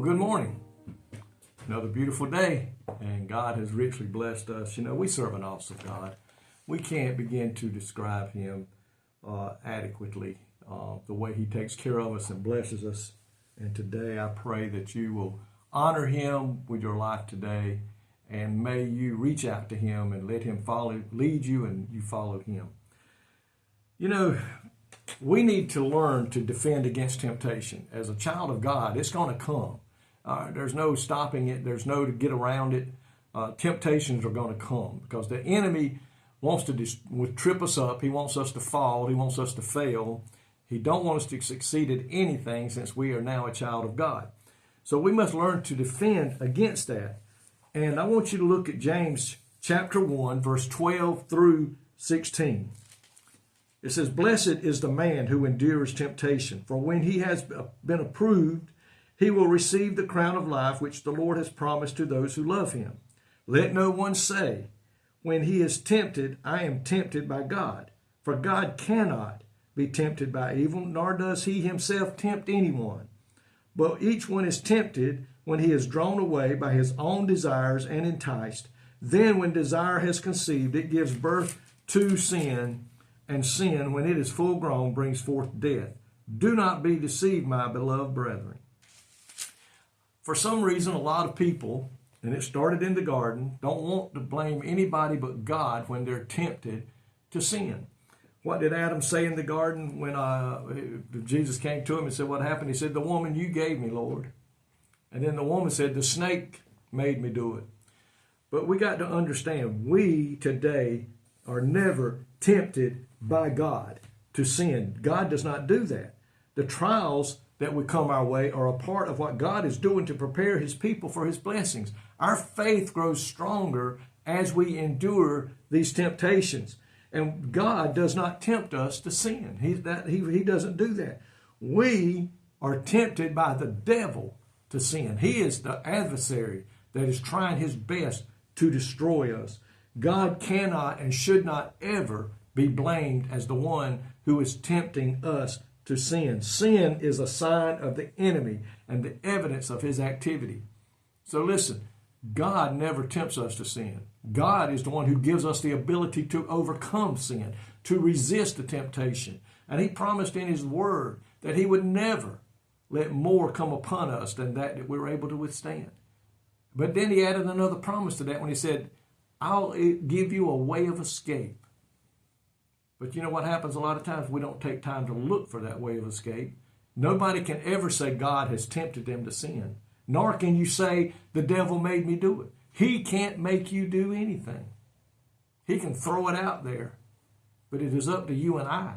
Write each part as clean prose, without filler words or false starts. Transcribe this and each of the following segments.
good morning. Another beautiful day, and God has richly blessed us. You know, we serve an awesome God. We can't begin to describe Him adequately, the way He takes care of us and blesses us. And today I pray that you will honor Him with your life today, and may you reach out to Him and let Him lead you, and you follow Him. You know, we need to learn to defend against temptation. As a child of God, it's going to come. There's no stopping it. There's no to get around it. Temptations are going to come because the enemy wants to trip us up. He wants us to fall. He wants us to fail. He don't want us to succeed at anything since we are now a child of God. So we must learn to defend against that. And I want you to look at James chapter 1, verse 12 through 16. It says, "Blessed is the man who endures temptation, for when he has been approved, he will receive the crown of life which the Lord has promised to those who love him. Let no one say, when he is tempted, I am tempted by God. For God cannot be tempted by evil, nor does he himself tempt anyone. But each one is tempted when he is drawn away by his own desires and enticed. Then when desire has conceived, it gives birth to sin, and sin, when it is full grown, brings forth death. Do not be deceived, my beloved brethren." For some reason, a lot of people, and it started in the garden, don't want to blame anybody but God when they're tempted to sin. What did Adam say in the garden when Jesus came to him and said, "What happened?" He said, "The woman you gave me, Lord." And then the woman said, "The snake made me do it." But we got to understand, we today are never tempted by God to sin. God does not do that. The trials that would come our way are a part of what God is doing to prepare His people for His blessings. Our faith grows stronger as we endure these temptations. And God does not tempt us to sin. He doesn't do that. We are tempted by the devil to sin. He is the adversary that is trying his best to destroy us. God cannot and should not ever be blamed as the one who is tempting us to sin. Sin is a sign of the enemy and the evidence of his activity. So listen, God never tempts us to sin. God is the one who gives us the ability to overcome sin, to resist the temptation. And He promised in His Word that He would never let more come upon us than that we're able to withstand. But then He added another promise to that when He said, "I'll give you a way of escape." But you know what happens a lot of times? We don't take time to look for that way of escape. Nobody can ever say God has tempted them to sin. Nor can you say the devil made me do it. He can't make you do anything. He can throw it out there. But it is up to you and I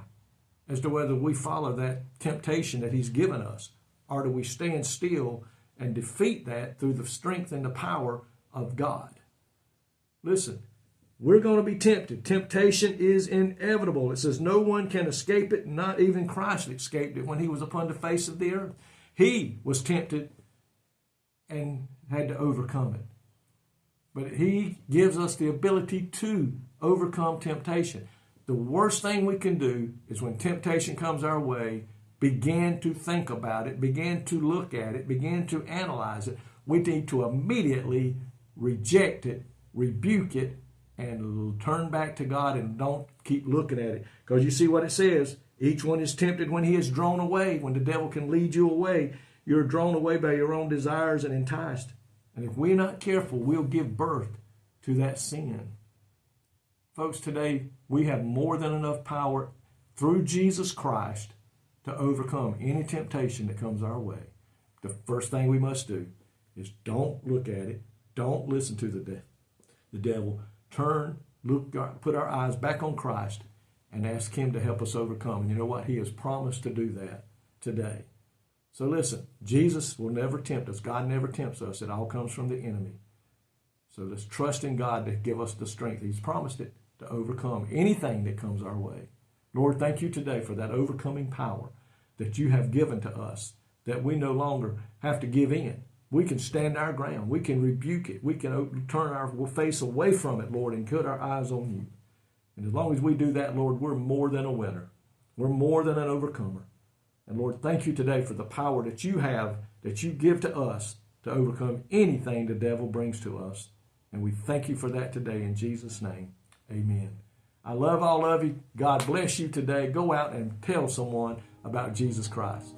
as to whether we follow that temptation that He's given us, or do we stand still and defeat that through the strength and the power of God. Listen, we're going to be tempted. Temptation is inevitable. It says no one can escape it, not even Christ escaped it when He was upon the face of the earth. He was tempted and had to overcome it. But He gives us the ability to overcome temptation. The worst thing we can do is when temptation comes our way, begin to think about it, begin to look at it, begin to analyze it. We need to immediately reject it, rebuke it, and turn back to God and don't keep looking at it. Because you see what it says, each one is tempted when he is drawn away. When the devil can lead you away, you're drawn away by your own desires and enticed. And if we're not careful, we'll give birth to that sin. Folks, today we have more than enough power through Jesus Christ to overcome any temptation that comes our way. The first thing we must do is don't look at it. Don't listen to the devil. Turn, look, put our eyes back on Christ and ask Him to help us overcome. And you know what? He has promised to do that today. So listen, Jesus will never tempt us. God never tempts us. It all comes from the enemy. So let's trust in God to give us the strength. He's promised it to overcome anything that comes our way. Lord, thank You today for that overcoming power that You have given to us, that we no longer have to give in. We can stand our ground. We can rebuke it. We can turn our face away from it, Lord, and put our eyes on You. And as long as we do that, Lord, we're more than a winner. We're more than an overcomer. And Lord, thank you today for the power that you have, that you give to us to overcome anything the devil brings to us. And we thank you for that today in Jesus' name. Amen. I love all of you. God bless you today. Go out and tell someone about Jesus Christ.